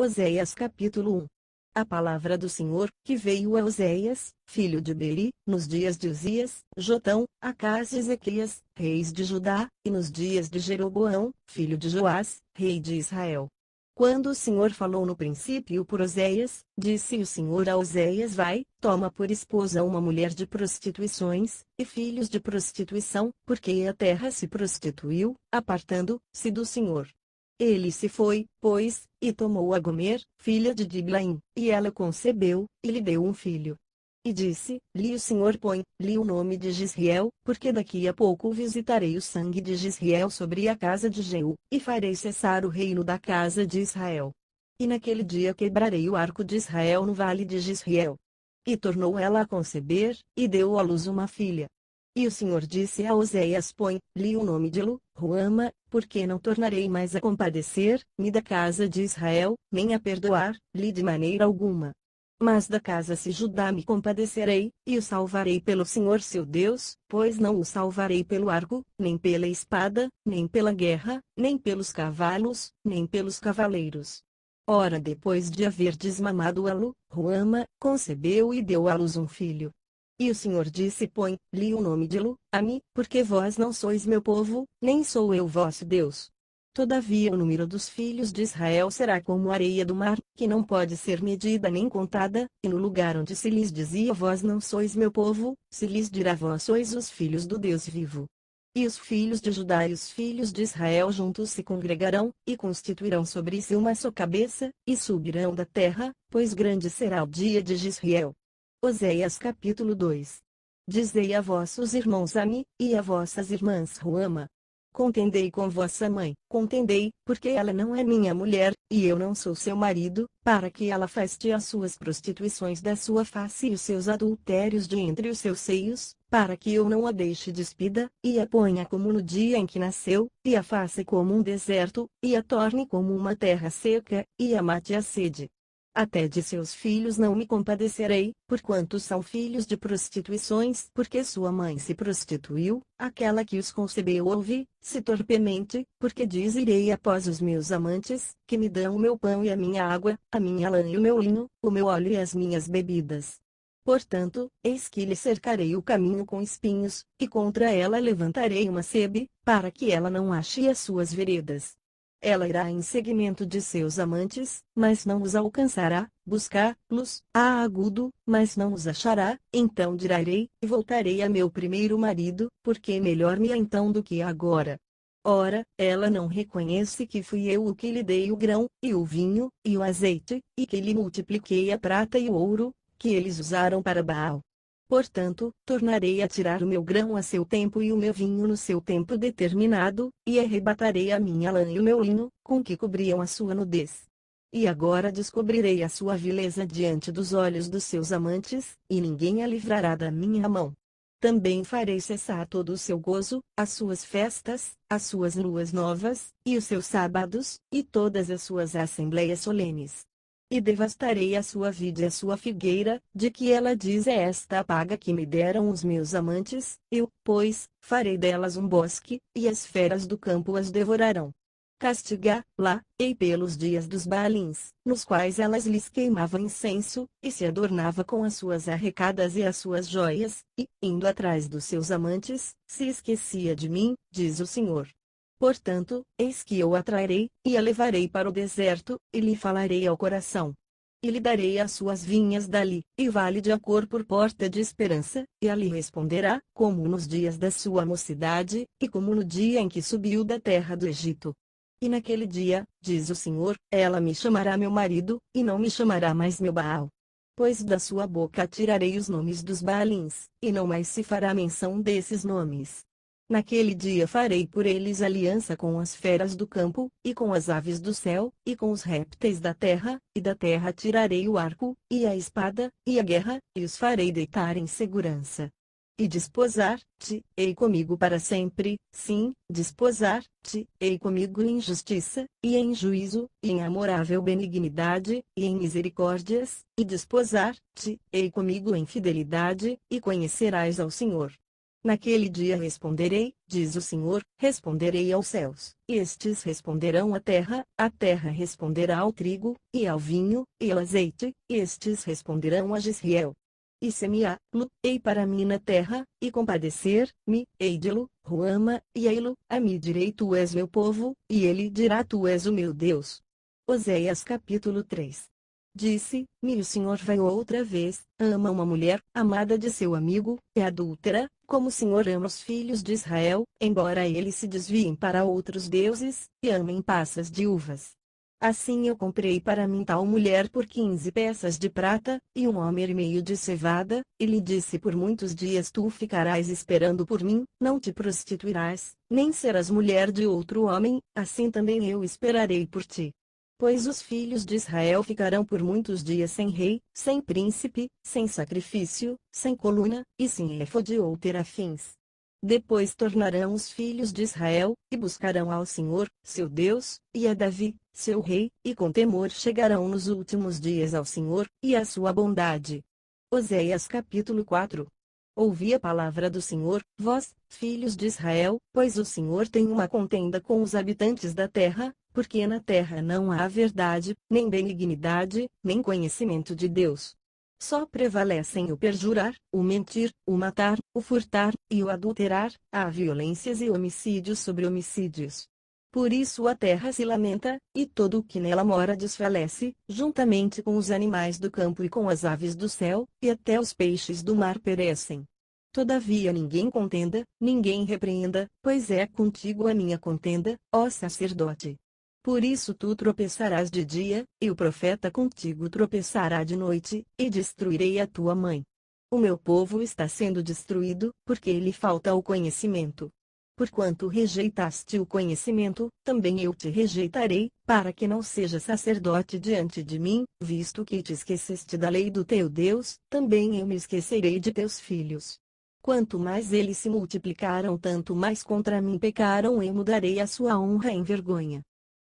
Oséias capítulo 1. A palavra do Senhor, que veio a Oséias, filho de Beri, nos dias de Uzias, Jotão, Acás e Ezequias, reis de Judá, e nos dias de Jeroboão, filho de Joás, rei de Israel. Quando o Senhor falou no princípio por Oséias, disse o Senhor a Oséias: Vai, toma por esposa uma mulher de prostituições, e filhos de prostituição, porque a terra se prostituiu, apartando-se do Senhor. Ele se foi, pois, e tomou a Gomer, filha de Diblaim, e ela concebeu, e lhe deu um filho. E disse-lhe o Senhor: Põe-lhe o nome de Gisriel, porque daqui a pouco visitarei o sangue de Gisriel sobre a casa de Jeú, e farei cessar o reino da casa de Israel. E naquele dia quebrarei o arco de Israel no vale de Gisriel. E tornou ela a conceber, e deu à luz uma filha. E o Senhor disse a Oséias: Põe-lhe o nome de Ruama, porque não tornarei mais a compadecer-me da casa de Israel, nem a perdoar-lhe de maneira alguma. Mas da casa de Judá me compadecerei, e o salvarei pelo Senhor seu Deus, pois não o salvarei pelo arco, nem pela espada, nem pela guerra, nem pelos cavalos, nem pelos cavaleiros. Ora, depois de haver desmamado a Ruama, concebeu e deu à luz um filho. E o Senhor disse: Põe-lhe o nome de Ami, porque vós não sois meu povo, nem sou eu vosso Deus. Todavia o número dos filhos de Israel será como a areia do mar, que não pode ser medida nem contada, e no lugar onde se lhes dizia: Vós não sois meu povo, se lhes dirá: Vós sois os filhos do Deus vivo. E os filhos de Judá e os filhos de Israel juntos se congregarão, e constituirão sobre si uma só cabeça, e subirão da terra, pois grande será o dia de Gisriel. Oséias capítulo 2. Dizei a vossos irmãos Ami, e a vossas irmãs Ruama: Contendei com vossa mãe, contendei, porque ela não é minha mulher, e eu não sou seu marido, para que ela afaste as suas prostituições da sua face e os seus adultérios de entre os seus seios, para que eu não a deixe despida, e a ponha como no dia em que nasceu, e a faça como um deserto, e a torne como uma terra seca, e a mate a sede. Até de seus filhos não me compadecerei, porquanto são filhos de prostituições, porque sua mãe se prostituiu, aquela que os concebeu ouve-se torpemente, porque diz: Irei após os meus amantes, que me dão o meu pão e a minha água, a minha lã e o meu linho, o meu óleo e as minhas bebidas. Portanto, eis que lhe cercarei o caminho com espinhos, e contra ela levantarei uma sebe, para que ela não ache as suas veredas. Ela irá em seguimento de seus amantes, mas não os alcançará, buscar-los a agudo, mas não os achará. Então direi, e voltarei a meu primeiro marido, porque melhor me é então do que agora. Ora, ela não reconhece que fui eu o que lhe dei o grão, e o vinho, e o azeite, e que lhe multipliquei a prata e o ouro, que eles usaram para Baal. Portanto, tornarei a tirar o meu grão a seu tempo e o meu vinho no seu tempo determinado, e arrebatarei a minha lã e o meu linho, com que cobriam a sua nudez. E agora descobrirei a sua vileza diante dos olhos dos seus amantes, e ninguém a livrará da minha mão. Também farei cessar todo o seu gozo, as suas festas, as suas luas novas, e os seus sábados, e todas as suas assembleias solenes. E devastarei a sua vide e a sua figueira, de que ela diz: É esta a paga que me deram os meus amantes, eu, pois, farei delas um bosque, e as feras do campo as devorarão. Castigá-la-ei pelos dias dos Baalins, nos quais elas lhes queimavam incenso, e se adornava com as suas arrecadas e as suas joias, e, indo atrás dos seus amantes, se esquecia de mim, diz o Senhor. Portanto, eis que eu a trarei, e a levarei para o deserto, e lhe falarei ao coração. E lhe darei as suas vinhas dali, e vale de Acor por porta de esperança, e ali responderá, como nos dias da sua mocidade, e como no dia em que subiu da terra do Egito. E naquele dia, diz o Senhor, ela me chamará meu marido, e não me chamará mais meu Baal. Pois da sua boca tirarei os nomes dos Baalins, e não mais se fará menção desses nomes. Naquele dia farei por eles aliança com as feras do campo, e com as aves do céu, e com os répteis da terra, e da terra tirarei o arco, e a espada, e a guerra, e os farei deitar em segurança. E desposar-te-ei comigo para sempre, sim, desposar-te-ei comigo em justiça, e em juízo, e em amorável benignidade, e em misericórdias, e desposar-te-ei comigo em fidelidade, e conhecerás ao Senhor. Naquele dia responderei, diz o Senhor, responderei aos céus, e estes responderão à terra, a terra responderá ao trigo, e ao vinho, e ao azeite, e estes responderão a Jezreel. E semeá-lo-ei para mim na terra, e compadecer-me, hei de-lo, Ruama, e ei-lo, a mim direi tu és meu povo, e ele dirá tu és o meu Deus. Oséias capítulo 3. Disse-me o Senhor vai outra vez, ama uma mulher, amada de seu amigo, é adúltera, como o Senhor ama os filhos de Israel, embora eles se desviem para outros deuses, e amem passas de uvas. Assim eu comprei para mim tal mulher por 15 peças de prata, e 1,5 de cevada, e lhe disse por muitos dias tu ficarás esperando por mim, não te prostituirás, nem serás mulher de outro homem, assim também eu esperarei por ti. Pois os filhos de Israel ficarão por muitos dias sem rei, sem príncipe, sem sacrifício, sem coluna, e sem éfode ou terafins. Depois tornarão os filhos de Israel, e buscarão ao Senhor, seu Deus, e a Davi, seu rei, e com temor chegarão nos últimos dias ao Senhor, e à sua bondade. Oséias capítulo 4. Ouvi a palavra do Senhor, vós, filhos de Israel, pois o Senhor tem uma contenda com os habitantes da terra, porque na terra não há verdade, nem benignidade, nem conhecimento de Deus. Só prevalecem o perjurar, o mentir, o matar, o furtar, e o adulterar, há violências e homicídios sobre homicídios. Por isso a terra se lamenta, e todo o que nela mora desfalece, juntamente com os animais do campo e com as aves do céu, e até os peixes do mar perecem. Todavia ninguém contenda, ninguém repreenda, pois é contigo a minha contenda, ó sacerdote. Por isso tu tropeçarás de dia, e o profeta contigo tropeçará de noite, e destruirei a tua mãe. O meu povo está sendo destruído, porque lhe falta o conhecimento. Porquanto rejeitaste o conhecimento, também eu te rejeitarei, para que não seja sacerdote diante de mim, visto que te esqueceste da lei do teu Deus, também eu me esquecerei de teus filhos. Quanto mais eles se multiplicaram, tanto mais contra mim pecaram, e mudarei a sua honra em vergonha.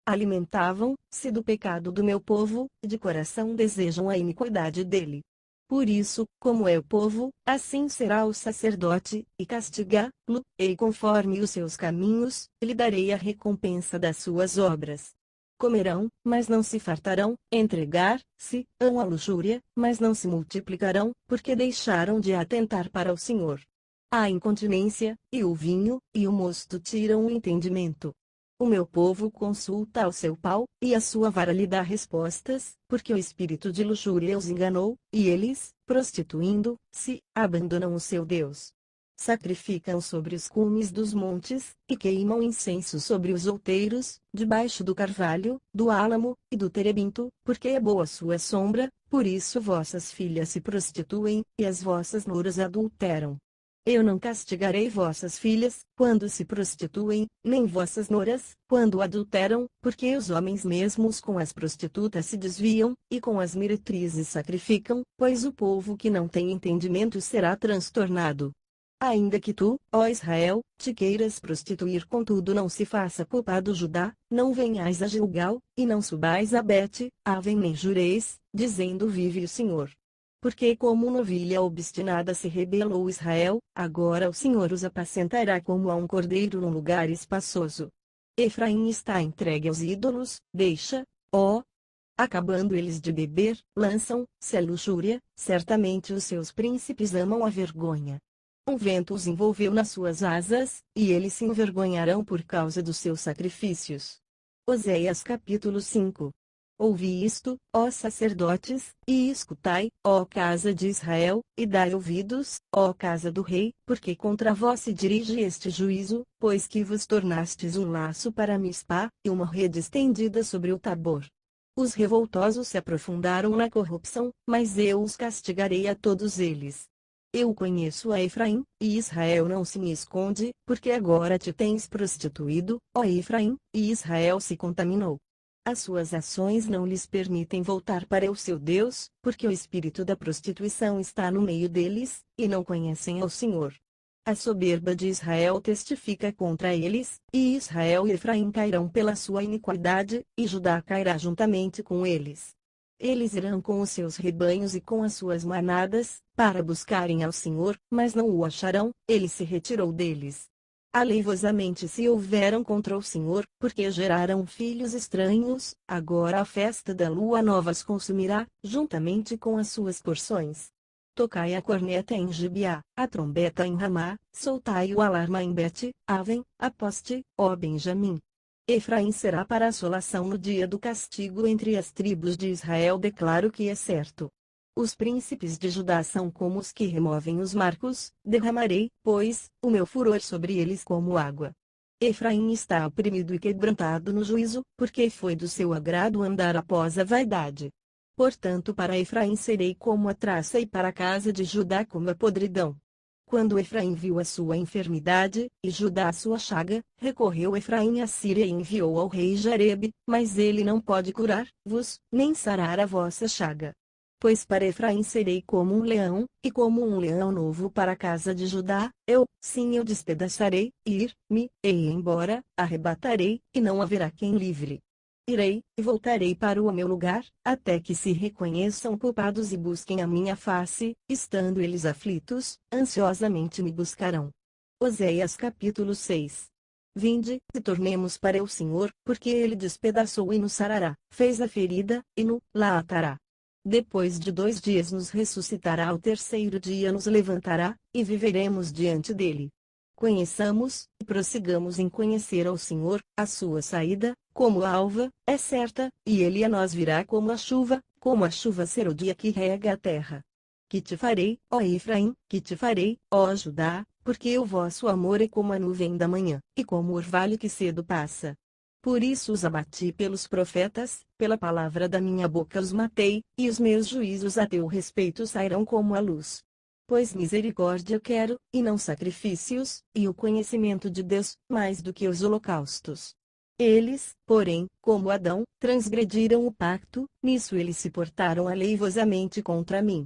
Alimentavam-se do pecado do meu povo, e de coração desejam a iniquidade dele. Por isso, como é o povo, assim será o sacerdote, e castigá-lo-ei conforme os seus caminhos, e lhe darei a recompensa das suas obras. Comerão, mas não se fartarão, entregar-se-ão à luxúria, mas não se multiplicarão, porque deixaram de atentar para o Senhor. A incontinência, e o vinho, e o mosto tiram o entendimento. O meu povo consulta ao seu pau, e a sua vara lhe dá respostas, porque o espírito de luxúria os enganou, e eles, prostituindo-se, abandonam o seu Deus. Sacrificam sobre os cumes dos montes, e queimam incenso sobre os outeiros, debaixo do carvalho, do álamo, e do terebinto, porque é boa sua sombra, por isso vossas filhas se prostituem, e as vossas noras adulteram. Eu não castigarei vossas filhas, quando se prostituem, nem vossas noras, quando adulteram, porque os homens mesmos com as prostitutas se desviam, e com as meretrizes sacrificam, pois o povo que não tem entendimento será transtornado. Ainda que tu, ó Israel, te queiras prostituir, contudo não se faça culpado Judá, não venhais a Gilgal, e não subais a Bet-Aven nem jureis, dizendo vive o Senhor. Porque como novilha obstinada se rebelou Israel, agora o Senhor os apacentará como a um cordeiro num lugar espaçoso. Efraim está entregue aos ídolos, deixa, ó. Acabando eles de beber, lançam-se à luxúria, certamente os seus príncipes amam a vergonha. Um vento os envolveu nas suas asas, e eles se envergonharão por causa dos seus sacrifícios. Oséias capítulo 5. Ouvi isto, ó sacerdotes, e escutai, ó casa de Israel, e dai ouvidos, ó casa do rei, porque contra vós se dirige este juízo, pois que vos tornastes um laço para Mispá, e uma rede estendida sobre o Tabor. Os revoltosos se aprofundaram na corrupção, mas eu os castigarei a todos eles. Eu conheço a Efraim, e Israel não se me esconde, porque agora te tens prostituído, ó Efraim, e Israel se contaminou. As suas ações não lhes permitem voltar para o seu Deus, porque o espírito da prostituição está no meio deles, e não conhecem ao Senhor. A soberba de Israel testifica contra eles, e Israel e Efraim cairão pela sua iniquidade, e Judá cairá juntamente com eles. Eles irão com os seus rebanhos e com as suas manadas, para buscarem ao Senhor, mas não o acharão, ele se retirou deles. Aleivosamente se houveram contra o Senhor, porque geraram filhos estranhos, agora a festa da lua nova os consumirá, juntamente com as suas porções. Tocai a corneta em Gibeá, a trombeta em Ramá, soltai o alarma em Bet-Aven, aposte, ó Benjamim. Efraim será para assolação no dia do castigo entre as tribos de Israel. Declaro que é certo. Os príncipes de Judá são como os que removem os marcos, derramarei, pois, o meu furor sobre eles como água. Efraim está oprimido e quebrantado no juízo, porque foi do seu agrado andar após a vaidade. Portanto, para Efraim serei como a traça e para a casa de Judá como a podridão. Quando Efraim viu a sua enfermidade, e Judá a sua chaga, recorreu Efraim à Síria e enviou ao rei Jarebe, mas ele não pode curar-vos, nem sarar a vossa chaga. Pois para Efraim serei como um leão, e como um leão novo para a casa de Judá, eu despedaçarei, ir-me-ei embora, arrebatarei, e não haverá quem livre. Irei, e voltarei para o meu lugar, até que se reconheçam culpados e busquem a minha face, estando eles aflitos, ansiosamente me buscarão. Oséias capítulo 6. Vinde, e tornemos para o Senhor, porque ele despedaçou e nos sarará, fez a ferida, e la atará. Depois de 2 dias nos ressuscitará, ao terceiro dia nos levantará, e viveremos diante dele. Conheçamos, e prossigamos em conhecer ao Senhor, a sua saída, como a alva, é certa, e ele a nós virá como a chuva será o dia que rega a terra. Que te farei, ó Efraim, que te farei, ó Judá, porque o vosso amor é como a nuvem da manhã, e como o orvalho que cedo passa. Por isso os abati pelos profetas, pela palavra da minha boca os matei, e os meus juízos a teu respeito sairão como a luz. Pois misericórdia quero, e não sacrifícios, e o conhecimento de Deus, mais do que os holocaustos. Eles, porém, como Adão, transgrediram o pacto, nisso eles se portaram aleivosamente contra mim.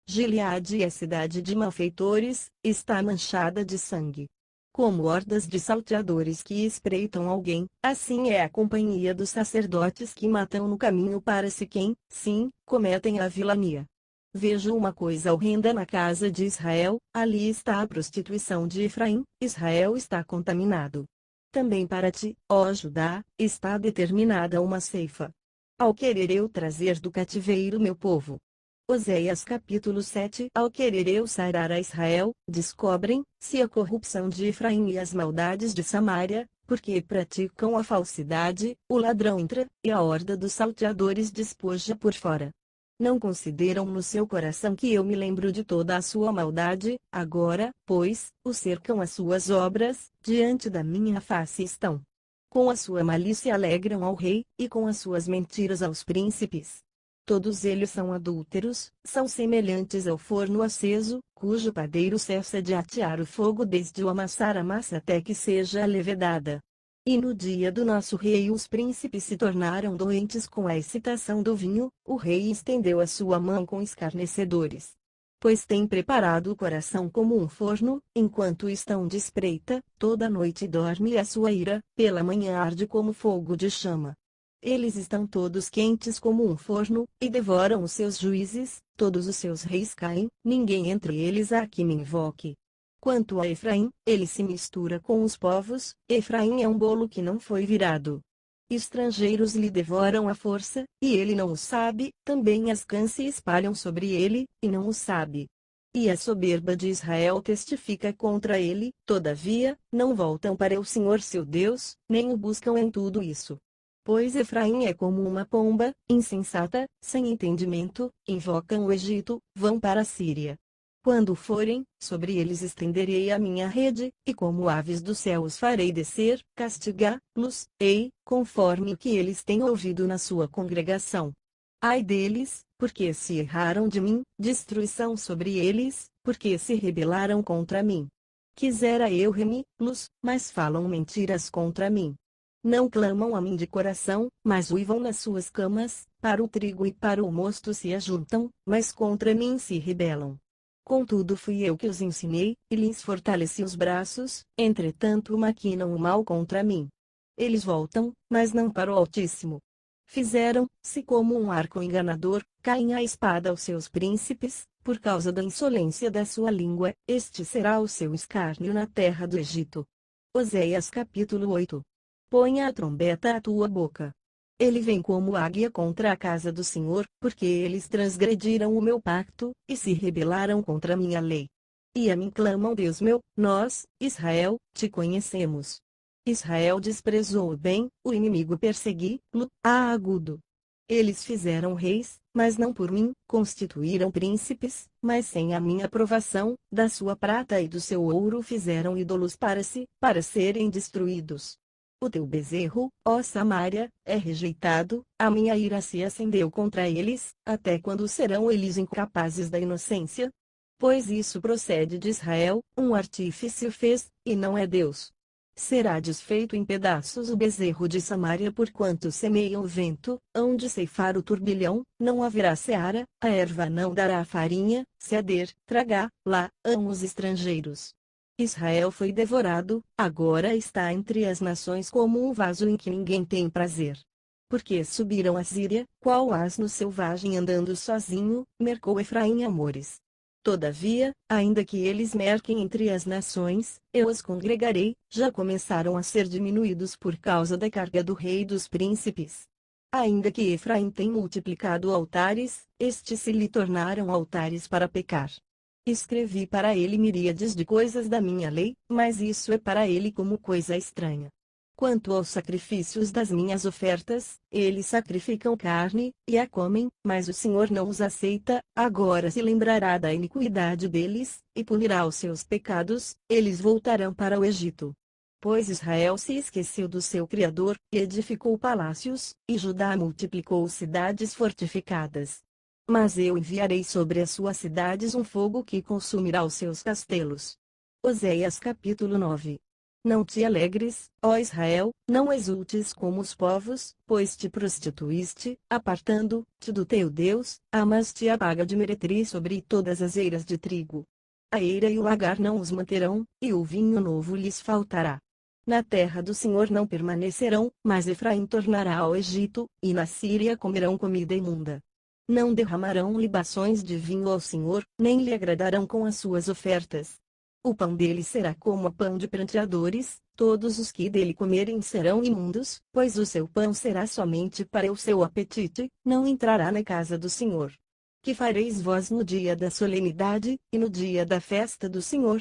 Gileade é cidade de malfeitores, está manchada de sangue. Como hordas de salteadores que espreitam alguém, assim é a companhia dos sacerdotes que matam no caminho para Siquém, sim, cometem a vilania. Vejo uma coisa horrenda na casa de Israel, ali está a prostituição de Efraim, Israel está contaminado. Também para ti, ó Judá, está determinada uma ceifa. Ao querer eu trazer do cativeiro meu povo. Oséias capítulo 7. Ao querer eu sarar a Israel, descobrem-se a corrupção de Efraim e as maldades de Samaria, porque praticam a falsidade, o ladrão entra, e a horda dos salteadores despoja por fora. Não consideram no seu coração que eu me lembro de toda a sua maldade, agora, pois, o cercam as suas obras, diante da minha face estão. Com a sua malícia alegram ao rei, e com as suas mentiras aos príncipes. Todos eles são adúlteros, são semelhantes ao forno aceso, cujo padeiro cessa de atear o fogo desde o amassar a massa até que seja levedada. E no dia do nosso rei os príncipes se tornaram doentes com a excitação do vinho, o rei estendeu a sua mão com escarnecedores. Pois tem preparado o coração como um forno, enquanto estão de espreita, toda noite dorme a sua ira, pela manhã arde como fogo de chama. Eles estão todos quentes como um forno, e devoram os seus juízes, todos os seus reis caem, ninguém entre eles há que me invoque. Quanto a Efraim, ele se mistura com os povos, Efraim é um bolo que não foi virado. Estrangeiros lhe devoram à força, e ele não o sabe, também as cãs se espalham sobre ele, e não o sabe. E a soberba de Israel testifica contra ele, todavia, não voltam para o Senhor seu Deus, nem o buscam em tudo isso. Pois Efraim é como uma pomba, insensata, sem entendimento, invocam o Egito, vão para a Síria. Quando forem, sobre eles estenderei a minha rede, e como aves do céu os farei descer, castigá-los, conforme o que eles têm ouvido na sua congregação. Ai deles, porque se erraram de mim, destruição sobre eles, porque se rebelaram contra mim. Quisera eu remi-los, mas falam mentiras contra mim. Não clamam a mim de coração, mas uivam nas suas camas, para o trigo e para o mosto se ajuntam, mas contra mim se rebelam. Contudo fui eu que os ensinei, e lhes fortaleci os braços, entretanto maquinam o mal contra mim. Eles voltam, mas não para o Altíssimo. Fizeram-se como um arco enganador, caem a espada aos seus príncipes, por causa da insolência da sua língua, este será o seu escárnio na terra do Egito. Oséias capítulo 8. Ponha a trombeta à tua boca. Ele vem como águia contra a casa do Senhor, porque eles transgrediram o meu pacto, e se rebelaram contra a minha lei. E a mim clamam: Deus meu, nós, Israel, te conhecemos. Israel desprezou o bem, o inimigo persegui-lo, a agudo. Eles fizeram reis, mas não por mim, constituíram príncipes, mas sem a minha aprovação, da sua prata e do seu ouro fizeram ídolos para si, para serem destruídos. O teu bezerro, ó Samaria, é rejeitado, a minha ira se acendeu contra eles, até quando serão eles incapazes da inocência? Pois isso procede de Israel, um artífice o fez, e não é Deus. Será desfeito em pedaços o bezerro de Samaria, porquanto semeia o vento, hão de ceifar o turbilhão, não haverá seara, a erva não dará farinha, ceder, tragá, lá, hão os estrangeiros. Israel foi devorado, agora está entre as nações como um vaso em que ninguém tem prazer. Porque subiram a Síria, qual asno selvagem andando sozinho, mercou Efraim amores. Todavia, ainda que eles merquem entre as nações, eu os congregarei, já começaram a ser diminuídos por causa da carga do rei dos príncipes. Ainda que Efraim tenha multiplicado altares, estes se lhe tornaram altares para pecar. Escrevi para ele miríades de coisas da minha lei, mas isso é para ele como coisa estranha. Quanto aos sacrifícios das minhas ofertas, eles sacrificam carne, e a comem, mas o Senhor não os aceita. Agora se lembrará da iniquidade deles, e punirá os seus pecados, eles voltarão para o Egito. Pois Israel se esqueceu do seu Criador, e edificou palácios, e Judá multiplicou cidades fortificadas. Mas eu enviarei sobre as suas cidades um fogo que consumirá os seus castelos. Oséias capítulo 9. Não te alegres, ó Israel, não exultes como os povos, pois te prostituíste, apartando-te do teu Deus, amaste a paga de meretriz sobre todas as eiras de trigo. A eira e o lagar não os manterão, e o vinho novo lhes faltará. Na terra do Senhor não permanecerão, mas Efraim tornará ao Egito, e na Síria comerão comida imunda. Não derramarão libações de vinho ao Senhor, nem lhe agradarão com as suas ofertas. O pão dele será como a pão de pranteadores, todos os que dele comerem serão imundos, pois o seu pão será somente para o seu apetite, não entrará na casa do Senhor. Que fareis vós no dia da solenidade, e no dia da festa do Senhor?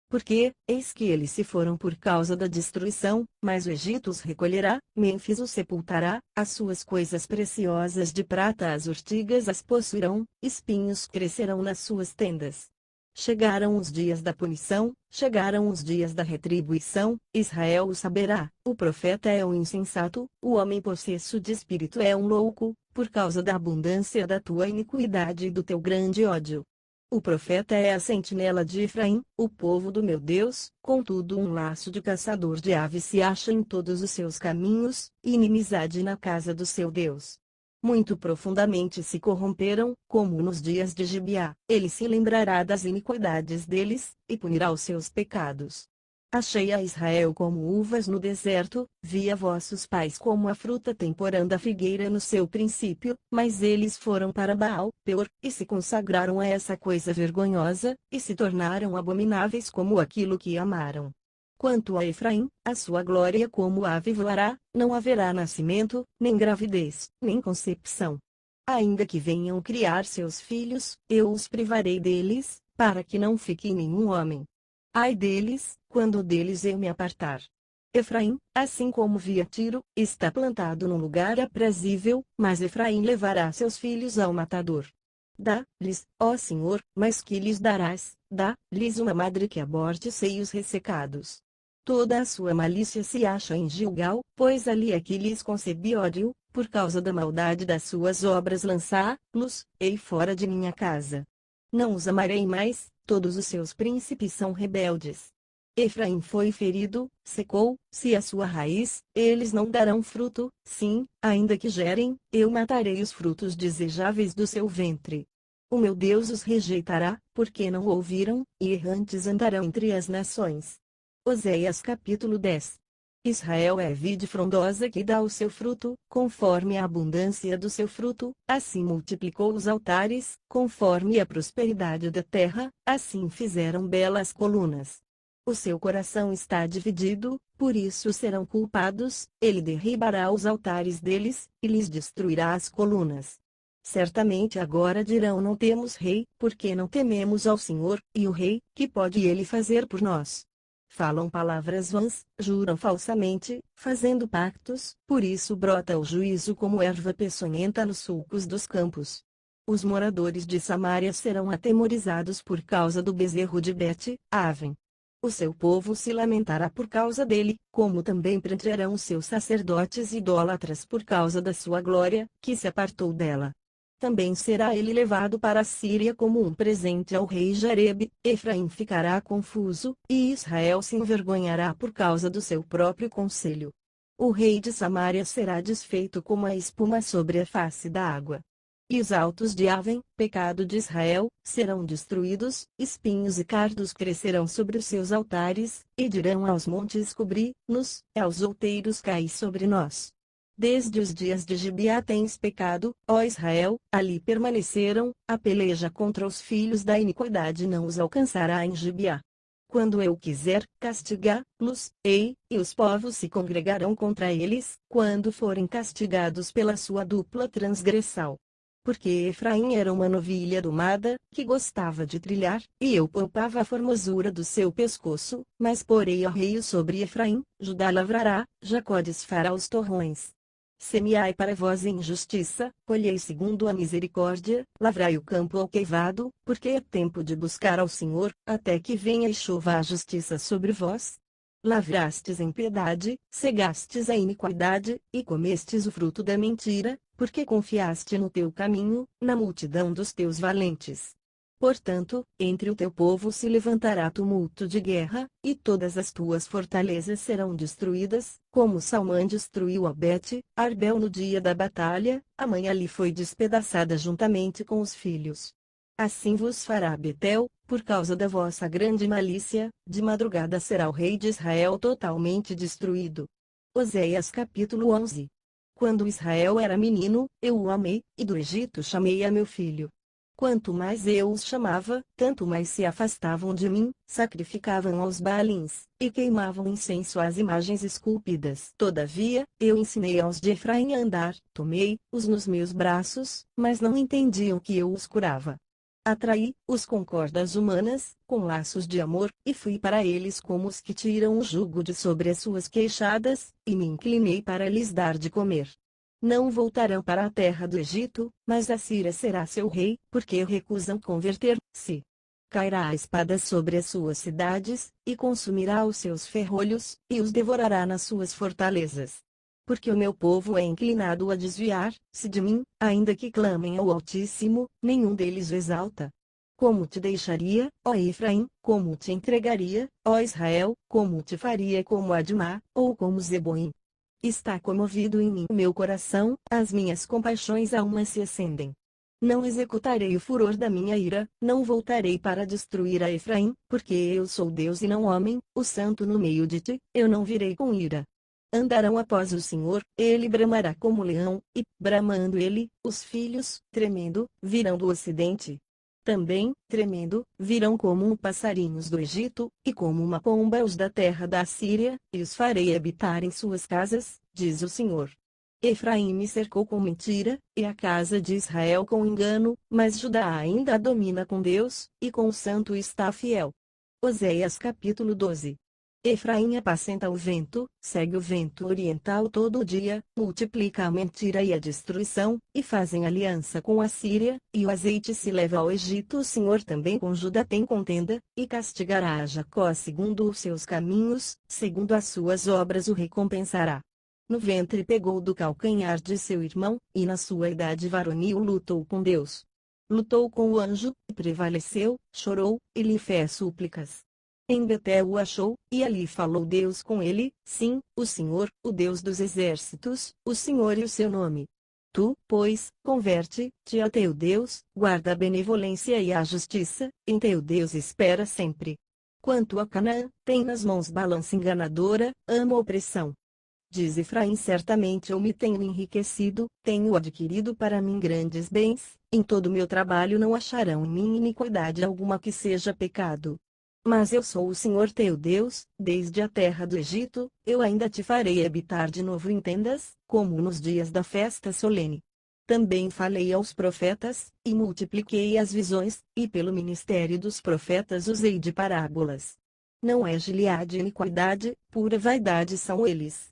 Porque, eis que eles se foram por causa da destruição, mas o Egito os recolherá, Mênfis os sepultará, as suas coisas preciosas de prata as urtigas as possuirão, espinhos crescerão nas suas tendas. Chegaram os dias da punição, chegaram os dias da retribuição, Israel o saberá, o profeta é um insensato, o homem possesso de espírito é um louco, por causa da abundância da tua iniquidade e do teu grande ódio. O profeta é a sentinela de Efraim, o povo do meu Deus, contudo um laço de caçador de aves se acha em todos os seus caminhos, e inimizade na casa do seu Deus. Muito profundamente se corromperam, como nos dias de Gibeá, ele se lembrará das iniquidades deles, e punirá os seus pecados. Achei a Israel como uvas no deserto, vi a vossos pais como a fruta temporã da figueira no seu princípio, mas eles foram para Baal, Peor, e se consagraram a essa coisa vergonhosa, e se tornaram abomináveis como aquilo que amaram. Quanto a Efraim, a sua glória como ave voará, não haverá nascimento, nem gravidez, nem concepção. Ainda que venham criar seus filhos, eu os privarei deles, para que não fique nenhum homem. Ai deles, quando deles eu me apartar. Efraim, assim como via Tiro, está plantado num lugar aprazível, mas Efraim levará seus filhos ao matador. Dá-lhes, ó Senhor, mas que lhes darás? Dá-lhes uma madre que aborde seios ressecados. Toda a sua malícia se acha em Gilgal, pois ali é que lhes concebi ódio, por causa da maldade das suas obras lançá-los, ei fora de minha casa. Não os amarei mais, todos os seus príncipes são rebeldes. Efraim foi ferido, secou-se a sua raiz, eles não darão fruto, sim, ainda que gerem, eu matarei os frutos desejáveis do seu ventre. O meu Deus os rejeitará, porque não ouviram, e errantes andarão entre as nações. Oséias capítulo 10. Israel é vide frondosa que dá o seu fruto, conforme a abundância do seu fruto, assim multiplicou os altares, conforme a prosperidade da terra, assim fizeram belas colunas. O seu coração está dividido, por isso serão culpados, ele derribará os altares deles, e lhes destruirá as colunas. Certamente agora dirão: não temos rei, porque não tememos ao Senhor, e o rei, que pode ele fazer por nós? Falam palavras vãs, juram falsamente, fazendo pactos, por isso brota o juízo como erva peçonhenta nos sulcos dos campos. Os moradores de Samaria serão atemorizados por causa do bezerro de Bet-Aven. O seu povo se lamentará por causa dele, como também prantearão seus sacerdotes idólatras por causa da sua glória, que se apartou dela. Também será ele levado para a Síria como um presente ao rei Jareb, Efraim ficará confuso, e Israel se envergonhará por causa do seu próprio conselho. O rei de Samaria será desfeito como a espuma sobre a face da água. E os altos de Aven, pecado de Israel, serão destruídos, espinhos e cardos crescerão sobre os seus altares, e dirão aos montes: cobri-nos, e aos outeiros: cai sobre nós. Desde os dias de Gibeá tens pecado, ó Israel, ali permaneceram, a peleja contra os filhos da iniquidade não os alcançará em Gibeá. Quando eu quiser castigá-los, e os povos se congregarão contra eles, quando forem castigados pela sua dupla transgressão. Porque Efraim era uma novilha domada, que gostava de trilhar, e eu poupava a formosura do seu pescoço, mas porei arreio sobre Efraim, Judá lavrará, Jacó desfará os torrões. Semeai para vós em justiça, colhei segundo a misericórdia, lavrai o campo alqueivado, porque é tempo de buscar ao Senhor, até que venha e chova a justiça sobre vós. Lavrastes em piedade, cegastes a iniquidade, e comestes o fruto da mentira, porque confiaste no teu caminho, na multidão dos teus valentes. Portanto, entre o teu povo se levantará tumulto de guerra, e todas as tuas fortalezas serão destruídas, como Salmã destruiu a Bet-Arbel no dia da batalha, a mãe ali foi despedaçada juntamente com os filhos. Assim vos fará Betel, por causa da vossa grande malícia, de madrugada será o rei de Israel totalmente destruído. Oséias capítulo 11. Quando Israel era menino, eu o amei, e do Egito chamei a meu filho. Quanto mais eu os chamava, tanto mais se afastavam de mim, sacrificavam aos Baalins, e queimavam incenso às imagens esculpidas. Todavia, eu ensinei aos de Efraim a andar, tomei-os nos meus braços, mas não entendiam que eu os curava. Atraí-os com cordas humanas, com laços de amor, e fui para eles como os que tiram o jugo de sobre as suas queixadas, e me inclinei para lhes dar de comer. Não voltarão para a terra do Egito, mas a Síria será seu rei, porque recusam converter-se. Cairá a espada sobre as suas cidades, e consumirá os seus ferrolhos, e os devorará nas suas fortalezas. Porque o meu povo é inclinado a desviar-se de mim, ainda que clamem ao Altíssimo, nenhum deles o exalta. Como te deixaria, ó Efraim, como te entregaria, ó Israel, como te faria como Admá, ou como Zeboim? Está comovido em mim o meu coração, as minhas compaixões almas se acendem. Não executarei o furor da minha ira, não voltarei para destruir a Efraim, porque eu sou Deus e não homem, o santo no meio de ti, eu não virei com ira. Andarão após o Senhor, ele bramará como leão, e, bramando ele, os filhos, tremendo, virão do ocidente. Também, tremendo, virão como passarinhos do Egito, e como uma pomba os da terra da Síria, e os farei habitar em suas casas, diz o Senhor. Efraim me cercou com mentira, e a casa de Israel com engano, mas Judá ainda a domina com Deus, e com o santo está fiel. Oséias capítulo 12. Efraim apacenta o vento, segue o vento oriental todo o dia, multiplica a mentira e a destruição, e fazem aliança com a Síria, e o azeite se leva ao Egito. O Senhor também com Judá tem contenda, e castigará a Jacó segundo os seus caminhos, segundo as suas obras o recompensará. No ventre pegou do calcanhar de seu irmão, e na sua idade varonil lutou com Deus. Lutou com o anjo, e prevaleceu, chorou, e lhe fez súplicas. Em Betel o achou, e ali falou Deus com ele, sim, o Senhor, o Deus dos exércitos, o Senhor e o seu nome. Tu, pois, converte-te a teu Deus, guarda a benevolência e a justiça, em teu Deus espera sempre. Quanto a Canaã, tem nas mãos balança enganadora, ama a opressão. Diz Efraim: certamente eu me tenho enriquecido, tenho adquirido para mim grandes bens, em todo o meu trabalho não acharão em mim iniquidade alguma que seja pecado. Mas eu sou o Senhor teu Deus, desde a terra do Egito, eu ainda te farei habitar de novo em tendas, como nos dias da festa solene. Também falei aos profetas, e multipliquei as visões, e pelo ministério dos profetas usei de parábolas. Não é Gileade iniquidade, pura vaidade são eles.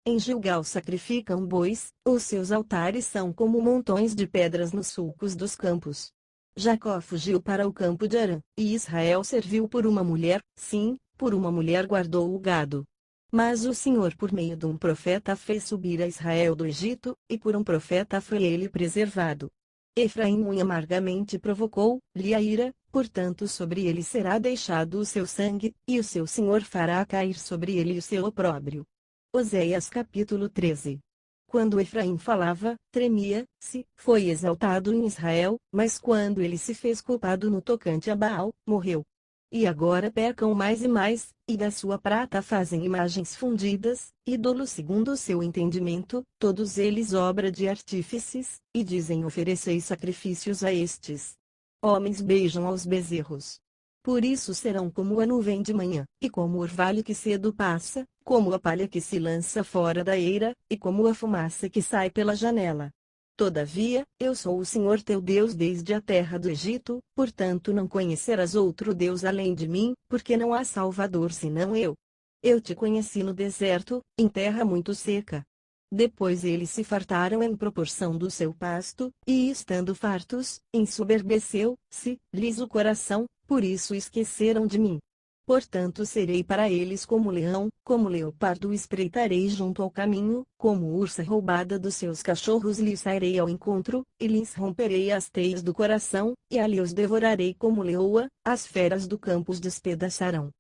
Em Gilgal sacrificam bois, os seus altares são como montões de pedras nos sulcos dos campos. Jacó fugiu para o campo de Harã, e Israel serviu por uma mulher, sim, por uma mulher guardou o gado. Mas o Senhor por meio de um profeta fez subir a Israel do Egito, e por um profeta foi ele preservado. Efraim muito amargamente provocou-lhe a ira, portanto sobre ele será deixado o seu sangue, e o seu Senhor fará cair sobre ele o seu opróbrio. Oséias capítulo 13. Quando Efraim falava, tremia-se, foi exaltado em Israel, mas quando ele se fez culpado no tocante a Baal, morreu. E agora pecam mais e mais, e da sua prata fazem imagens fundidas, ídolos segundo o seu entendimento, todos eles obra de artífices, e dizem: ofereceis sacrifícios a estes. Homens beijam aos bezerros. Por isso serão como a nuvem de manhã, e como o orvalho que cedo passa, como a palha que se lança fora da eira, e como a fumaça que sai pela janela. Todavia, eu sou o Senhor teu Deus desde a terra do Egito, portanto não conhecerás outro Deus além de mim, porque não há Salvador senão eu. Eu te conheci no deserto, em terra muito seca. Depois eles se fartaram em proporção do seu pasto, e estando fartos, ensoberbeceu-se-lhes o coração, por isso esqueceram de mim. Portanto serei para eles como leão, como leopardo espreitarei junto ao caminho, como ursa roubada dos seus cachorros lhes sairei ao encontro, e lhes romperei as teias do coração, e ali os devorarei como leoa, as feras do campo os despedaçarão.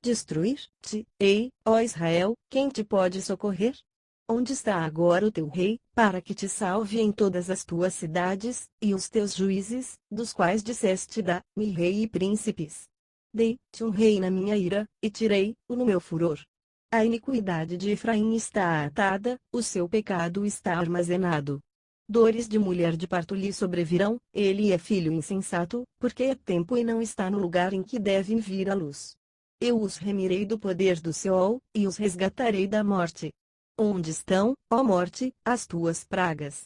Destruir-te-ei, ó Israel, quem te pode socorrer? Onde está agora o teu rei, para que te salve em todas as tuas cidades, e os teus juízes, dos quais disseste: dá-me rei e príncipes? Dei-te um rei na minha ira, e tirei-o no meu furor. A iniquidade de Efraim está atada, o seu pecado está armazenado. Dores de mulher de parto lhe sobrevirão, ele é filho insensato, porque é tempo e não está no lugar em que devem vir à luz. Eu os remirei do poder do Seol, e os resgatarei da morte. Onde estão, ó morte, as tuas pragas?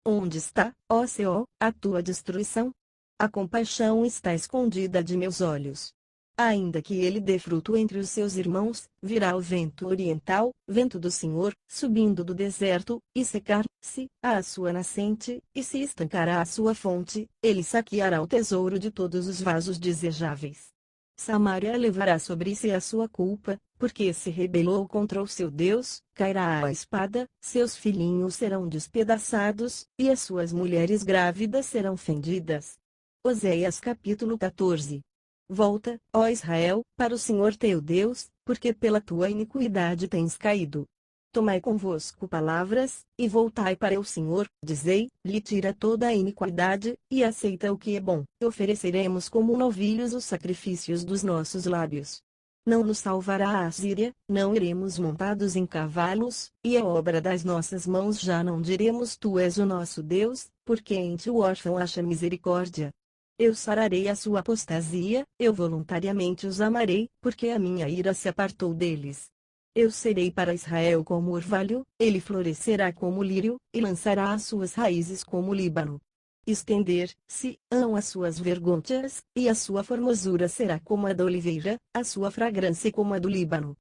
Onde está, ó Seol, a tua destruição? A compaixão está escondida de meus olhos. Ainda que ele dê fruto entre os seus irmãos, virá o vento oriental, vento do Senhor, subindo do deserto, e secar-se a sua nascente, e se estancará a sua fonte, ele saqueará o tesouro de todos os vasos desejáveis. Samaria levará sobre si a sua culpa, porque se rebelou contra o seu Deus, cairá a espada, seus filhinhos serão despedaçados, e as suas mulheres grávidas serão fendidas. Oséias capítulo 14. Volta, ó Israel, para o Senhor teu Deus, porque pela tua iniquidade tens caído. Tomai convosco palavras, e voltai para o Senhor, dizei-lhe: tira toda a iniquidade, e aceita o que é bom. Ofereceremos como novilhos os sacrifícios dos nossos lábios. Não nos salvará a Assíria, não iremos montados em cavalos, e a obra das nossas mãos já não diremos: tu és o nosso Deus, porque em ti o órfão acha misericórdia. Eu sararei a sua apostasia, eu voluntariamente os amarei, porque a minha ira se apartou deles. Eu serei para Israel como orvalho, ele florescerá como lírio, e lançará as suas raízes como Líbano. Estender-se-ão as suas vergonhas, e a sua formosura será como a da oliveira, a sua fragrância como a do Líbano.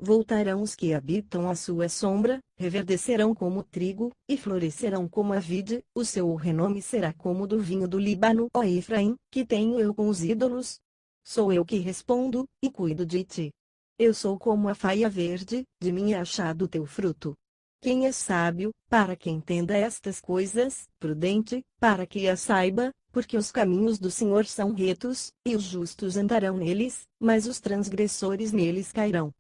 Voltarão os que habitam à sua sombra, reverdecerão como o trigo, e florescerão como a vide, o seu renome será como o do vinho do Líbano. Ó Efraim, que tenho eu com os ídolos? Sou eu que respondo, e cuido de ti. Eu sou como a faia verde, de mim é achado o teu fruto. Quem é sábio, para que entenda estas coisas, prudente, para que as saiba, porque os caminhos do Senhor são retos, e os justos andarão neles, mas os transgressores neles cairão.